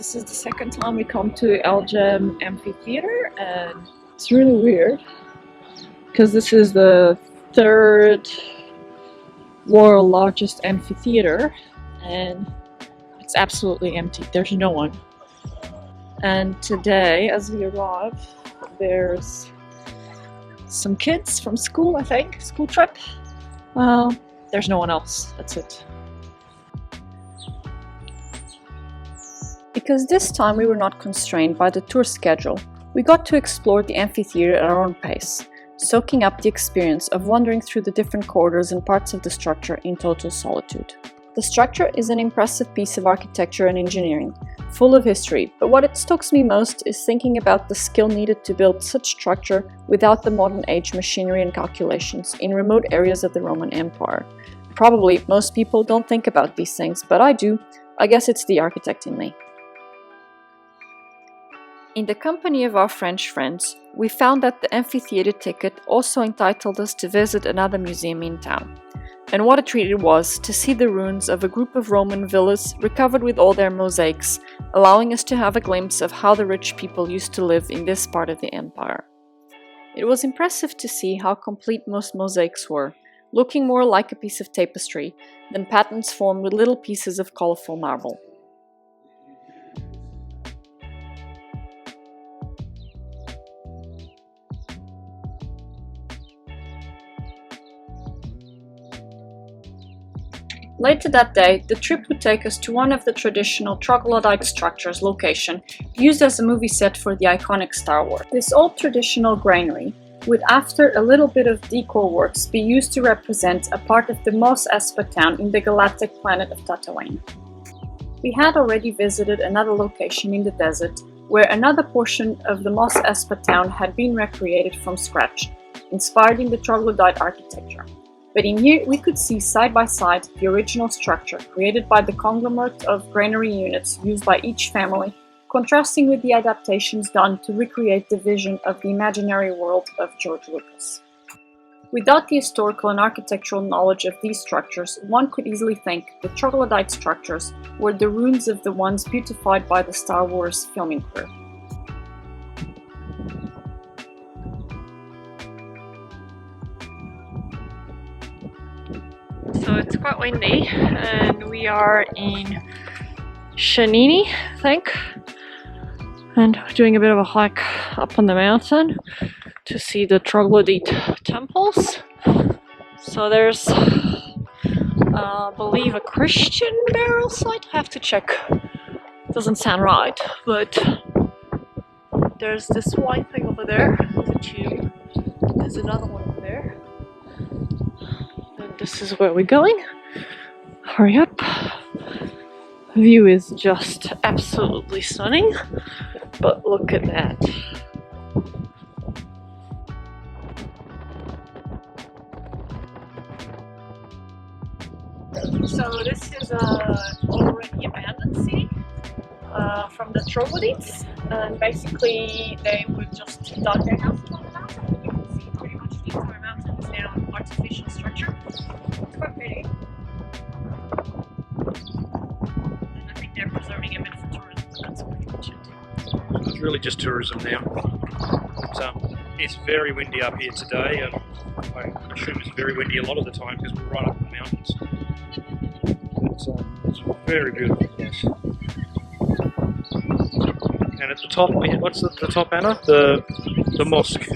This is the second time we come to Elgem Amphitheater, and it's really weird because this is the third world largest amphitheater and it's absolutely empty. There's no one. And today, as we arrive, there's some kids from school, I think, school trip. Well, there's no one else. That's it. Because this time we were not constrained by the tour schedule, we got to explore the amphitheater at our own pace, soaking up the experience of wandering through the different corridors and parts of the structure in total solitude. The structure is an impressive piece of architecture and engineering, full of history, but what it stokes me most is thinking about the skill needed to build such structure without the modern age machinery and calculations in remote areas of the Roman Empire. Probably most people don't think about these things, but I do. I guess it's the architect in me. In the company of our French friends, we found that the amphitheater ticket also entitled us to visit another museum in town. And what a treat it was to see the ruins of a group of Roman villas recovered with all their mosaics, allowing us to have a glimpse of how the rich people used to live in this part of the empire. It was impressive to see how complete most mosaics were, looking more like a piece of tapestry than patterns formed with little pieces of colorful marble. Later that day, the trip would take us to one of the traditional troglodyte structures location used as a movie set for the iconic Star Wars. This old traditional granary would, after a little bit of decor works, be used to represent a part of the Mos Espa town in the galactic planet of Tatooine. We had already visited another location in the desert where another portion of the Mos Espa town had been recreated from scratch, inspired in the troglodyte architecture. But in here we could see side by side the original structure created by the conglomerate of granary units used by each family, contrasting with the adaptations done to recreate the vision of the imaginary world of George Lucas. Without the historical and architectural knowledge of these structures, one could easily think the troglodyte structures were the ruins of the ones beautified by the Star Wars filming crew. So it's quite windy and we are in Shanini, I think, and doing a bit of a hike up on the mountain to see the troglodyte temples. So there's, I believe, a Christian burial site. I have to check. Doesn't sound right, but there's this white thing over there, the tomb. There's another one over there. This is where we're going. Hurry up. The view is just absolutely stunning, but look at that. So this is an already abandoned city from the troglodytes, and basically they would just dug their houses on the mountain. You can see pretty much the entire mountain is now an artificial structure. It's quite pretty. And I think they're preserving a bit for tourism, but that's pretty much it. It's really just tourism now. It's very windy up here today, and I assume it's very windy a lot of the time because we're right up in the mountains. It's a very beautiful place. And at the top, what's the top, Anna? The mosque.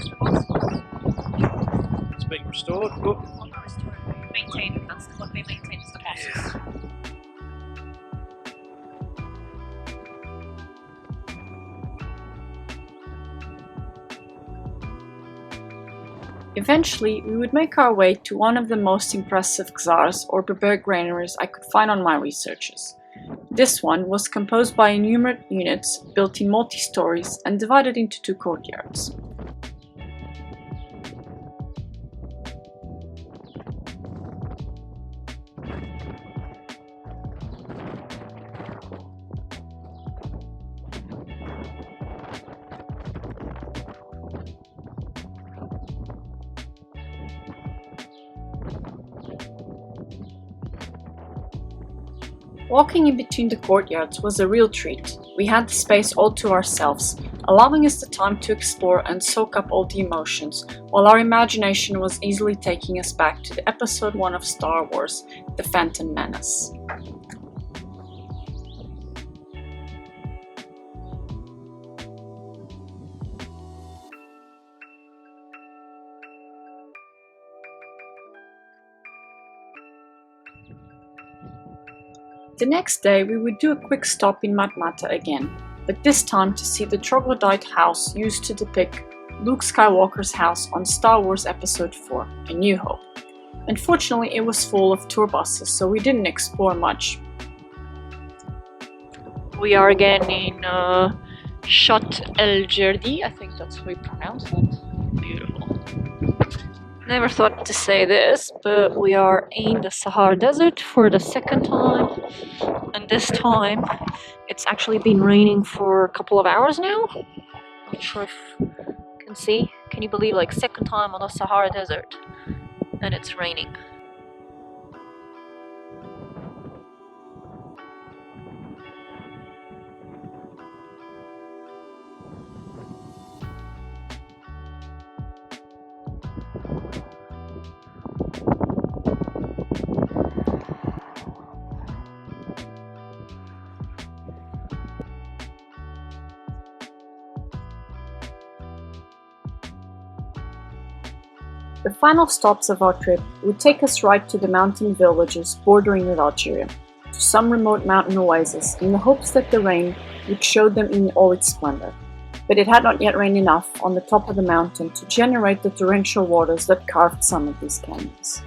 It's being restored. Look. Well, not restored, maintained. That's what they maintain is the mosques. Yeah. Eventually, we would make our way to one of the most impressive czars or prepared granaries I could find on my researches. This one was composed by innumerable units built in multi-stories and divided into two courtyards. Walking in between the courtyards was a real treat, We had the space all to ourselves, allowing us the time to explore and soak up all the emotions, while our imagination was easily taking us back to the episode 1 of Star Wars, The Phantom Menace. The next day we would do a quick stop in Matmata again, but this time to see the troglodyte house used to depict Luke Skywalker's house on Star Wars Episode 4, A New Hope. Unfortunately, it was full of tour buses, so we didn't explore much. We are again in Shot El Jerdi, I think that's how we pronounce it. Beautiful. Never thought to say this, but we are in the Sahara Desert for the second time, and this time it's actually been raining for a couple of hours now. Not sure if you can see. Can you believe, like, second time on the Sahara Desert and it's raining? The final stops of our trip would take us right to the mountain villages bordering with Algeria, to some remote mountain oasis, in the hopes that the rain would show them in all its splendor. But it had not yet rained enough on the top of the mountain to generate the torrential waters that carved some of these canyons.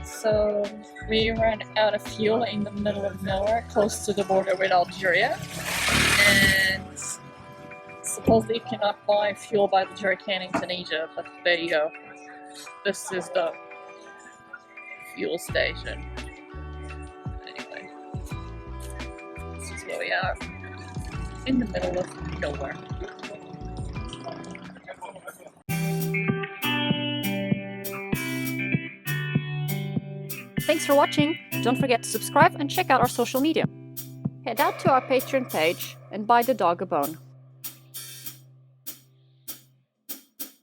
So we ran out of fuel in the middle of nowhere, close to the border with Algeria, and supposedly you cannot buy fuel by the jerrycan in Tunisia, but there you go. This is the fuel station. Anyway, this is where we are, in the middle of nowhere. Thanks for watching! Don't forget to subscribe and check out our social media. Head out to our Patreon page and buy the dog a bone.